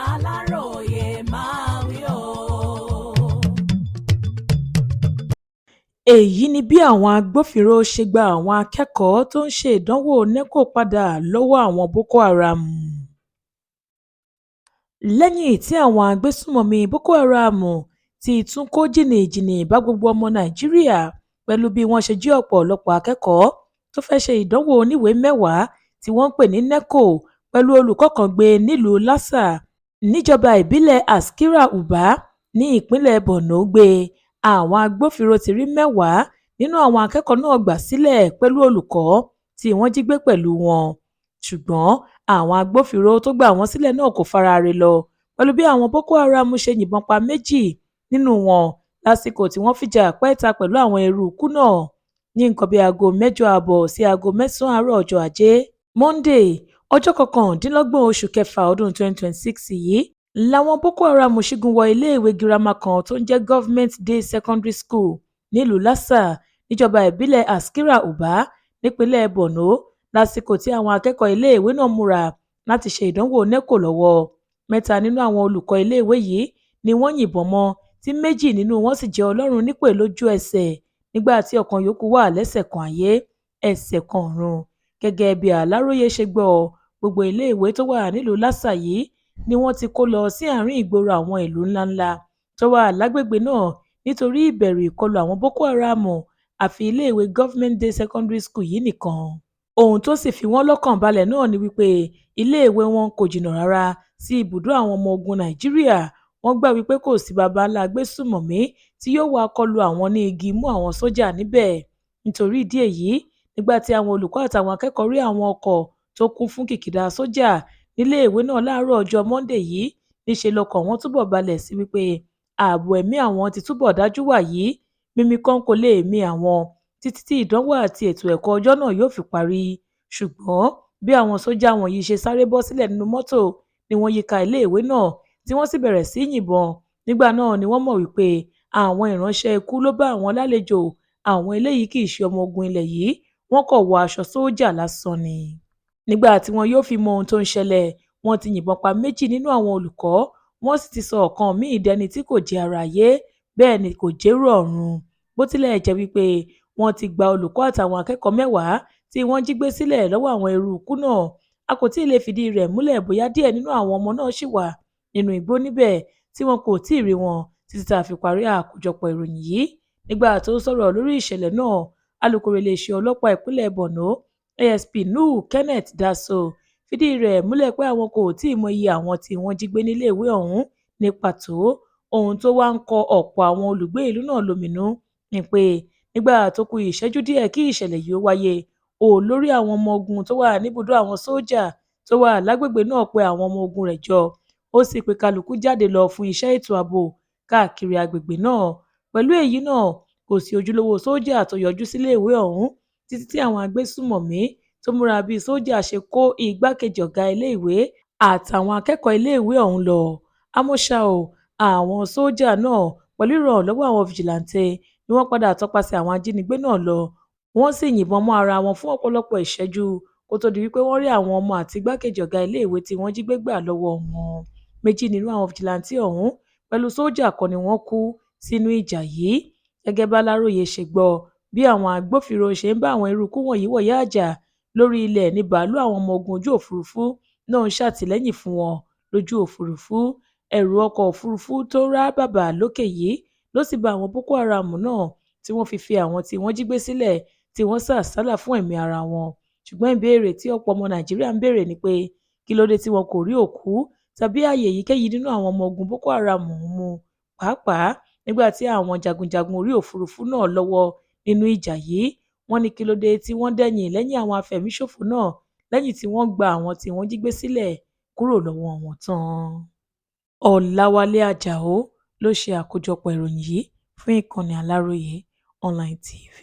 Aláròyé máa wí o. èyí ni bí àwọn agbófinró ṣe gba àwọn akẹ́kọ̀ọ́ tó ń ṣe ìdánwò neco padà lọ́wọ́ àwọn boko haram. lẹ́yìn tí àwọn agbésùmọ̀mí boko haram ti tún kó jìnnìjìnnì bá gbogbo ọmọ nàìjíríà pẹ̀lú bí wọ́n ṣe jí ọ̀pọ̀lọpọ̀ akẹ́kọ̀ọ́ tó fẹ́ ṣe ìdánwò oníwèé mẹ́wàá tí wọ́n ń pè ní neco pẹ̀lú olùkọ́ kan gbé nílùú lassa níjọba ìbílẹ̀ askira uba ní ìpínlẹ̀ borno gbé àwọn agbófinró ti rí mẹ́wàá nínú àwọn akẹ́kọ̀ọ́ náà gbà sílẹ̀ pẹ̀lú olùkọ́ tí wọ́n jí gbé pẹ̀lú wọn. ṣùgbọ́n àwọn agbófinró tó gbà wọ́n sílẹ̀ náà kò fara re lọ pẹ̀lú bí àwọn boko haram ṣe yìnbọn pa méjì nínú wọn lásìkò tí wọ́n fìjà pẹ́ẹ́ta pẹ̀lú àwọn eruùkù náà ní nǹkan bíi aago 8:30 sí aago 9 àárọ̀ ọjọ́ ajé monday ọjọ́ 29 oṣù kẹfà ọdún 2026 yìí làwọn boko haram ṣígun wọ iléèwé girama kan tó ń jẹ́ government day secondary school nílùú lassa níjọba ìbílẹ̀ askira uba nípínlẹ̀ borno lásìkò tí àwọn akẹ́kọ̀ọ́ iléèwé náà múra láti ṣe ìdánwò neco lọ́wọ́. 3 nínú àwọn olùkọ́ iléèwé yìí ni wọ́n yìnbọn mọ́ tí 2 nínú wọn sì jẹ́ ọlọ́run nípè lójú ẹsẹ̀ nígbà tí ọ̀kan yòókù wà lẹ́sẹ̀ kan ayé ẹsẹ̀ kan ọ̀run. gẹ́gẹ́ bí aláròye ṣe gbọ́ gbogbo iléèwé tó wà nílùú lassa yìí ni wọ́n ti kó lọ sí àárín ìgboro àwọn ìlú ńláńlá tó wà lágbègbè náà nítorí ìbẹ̀rù ìkọlù àwọn boko haram àfi iléèwé government day secondary school yìí nìkan. ohun tó sì fi wọ́n lọ́kàn balẹ̀ náà ni wípé iléèwé wọn kò jìnnà rárá sí ibùdó àwọn ọmọ ogun nàìjíríà. wọ́n gbà wípé kò sí baba ńlá agbésùmọ̀mí tí yóò wá kọlu àwọn ní igi mú àwọn sójà níbẹ̀. nítorí ìdí èyí nígbà tí àwọn olùkọ́ àtàwọn akẹ́kọ̀ọ́ rí àwọn ọkọ̀ tó kún fún kìkìdá sójà níléèwé náà láàárọ̀ ọjọ́ monday yìí níṣẹ́ lọ́kàn wọn túbọ̀ balẹ̀ sí wípé ààbò ẹ̀mí àwọn ti túbọ̀ dájú wà yìí mímí kan kò lè mí àwọn títí tí ìdánwò àti ètò ẹ̀kọ́ ọjọ́ náà yóò fi parí. ṣùgbọ́n bí àwọn sójà wọ̀nyí ṣe sáré bọ́ sílẹ̀ nínú mọ́tò ni wọ́n yíká iléèwé náà tí wọ́n sì bẹ̀rẹ̀ sí yìnbọn. nígbà náà ni wọ́n mọ̀ wípé àwọn ìránṣẹ́ ikú ló bá àwọn lálejò. àwọn eléyìí kì í ṣe ọmọ ogun ilẹ̀ yìí wọ́n kàn wọ aṣọ sójà lásán ni. nígbà tí wọn yóò fi mọ ohun tó ń ṣẹlẹ̀ wọ́n ti yìnbọn pa 2 nínú àwọn olùkọ́ wọ́n sì ti sọ ọ̀kan míì dẹni tí kò jẹ́ ara ayé bẹ́ẹ̀ ni kò jẹ́rú ọ̀run. bó tilẹ̀ jẹ́ wípé wọ́n ti gba olùkọ́ àtàwọn akẹ́kọ̀ọ́ 10 tí wọ́n jí gbé sílẹ̀ lọ́wọ́ àwọn eruùkù náà a kò tí ì lè fìdí rẹ̀ múlẹ̀ bóyá díẹ̀ nínú àwọn ọmọ náà ṣì wà nínú igbó níbẹ̀ tí wọn kò tí ì rí wọn títí tá a fi parí àkójọpọ̀ ìròyìn yìí. nígbà tó ń sọ̀rọ̀ lórí ìṣẹ̀lẹ̀ náà alukoro iléeṣẹ́ ọlọ́pàá ìpínlẹ̀ borno asp nuhu kenneth daso fìdí rẹ̀ múlẹ̀ pé àwọn kò tí ì mọ iye àwọn tí wọ́n jí gbé níléèwé ọ̀hún ní pàtó. ohun tó wá ń kọ ọ̀pọ̀ àwọn olùgbé ìlú náà lóminú ni pé nígbà tó kù ìṣẹ́jú díẹ̀ kí ìṣẹ̀lẹ̀ yìí ó wáyé olórí àwọn ọmọ ogun tó wà níbùdó àwọn sójà tó wà lágbègbè náà pé àwọn ọmọ ogun rẹ̀ jọ ó sì pé kálukú jáde lọ fún iṣẹ́ ètò ààbò káàkiri agbègbè náà. pẹ̀lú èyí náà kò sí ojúlówó sójà tó yọjú síléèwé ọ̀hún títí tí àwọn agbésùmọ̀mí tó múra bíi sójà ṣe kó igbákejì ọ̀gá iléèwé àtàwọn akẹ́kọ̀ọ́ iléèwé ọ̀hún lọ. àmọ́ ṣá o àwọn sójà náà pẹ̀lú ìrànlọ́wọ́ àwọn fìjìláńtẹ́ ni wọ́n padà tọpasẹ̀ àwọn ajínigbé náà lọ wọ́n sì yìnbọn mọ́ ara wọn fún ọ̀pọ̀lọpọ̀ ìṣẹ́jú kó tó di wípé wọ́n rí àwọn ọmọ àti igbákejì ọ̀gá iléèwé tí wọ́n jí gbé gbà lọ́wọ́ wọn. 2 nínú àwọn fìjìláńtẹ́ ọ̀hún pẹ̀lú sójà kan ni wọ́n kú sínú ìjà yìí. gẹ́gẹ́ bá aláròye ṣe gbọ́ bí àwọn agbófinró ṣe ń bá àwọn eruùkù wọ̀nyí wọ̀yá àjà lórí ilẹ̀ ní bàálù àwọn ọmọ ogun ojú òfurufú náà ń ṣàtìlẹ́yìn fún wọn lójú òfurufú. ẹ̀rù ọkọ̀ òfurufú tó rá bàbà lókè yìí ló sì bá àwọn boko haram náà tí wọ́n fi àwọn tí wọ́n jí gbé sílẹ̀ tí wọ́n sá àsálà fún ẹ̀mí ara wọn. ṣùgbọ́n ìbéèrè tí ọ̀pọ̀ ọmọ nàìjíríà ń béèrè ni pé kí ló dé tí wọn kò rí òkú tàbí ààyè èyíkéyìí nínú àwọn ọmọ ogun boko haram mú pàápàá nígbà tí àwọn jagunjagun orí òfurufú náà lọ́wọ́ nínú ìjà yìí. wọ́n ní kí ló dé tí wọ́n dẹ̀yìn lẹ́yìn àwọn afẹ̀míṣòfò náà lẹ́yìn tí wọ́n gba àwọn tí wọ́n jí gbé sílẹ̀ kúrò lọ́wọ́ wọn tán. ọ̀làwálé ajáò ló ṣe àkójọpọ̀ ìròyìn yìí fún ìkànnì aláròye online tv.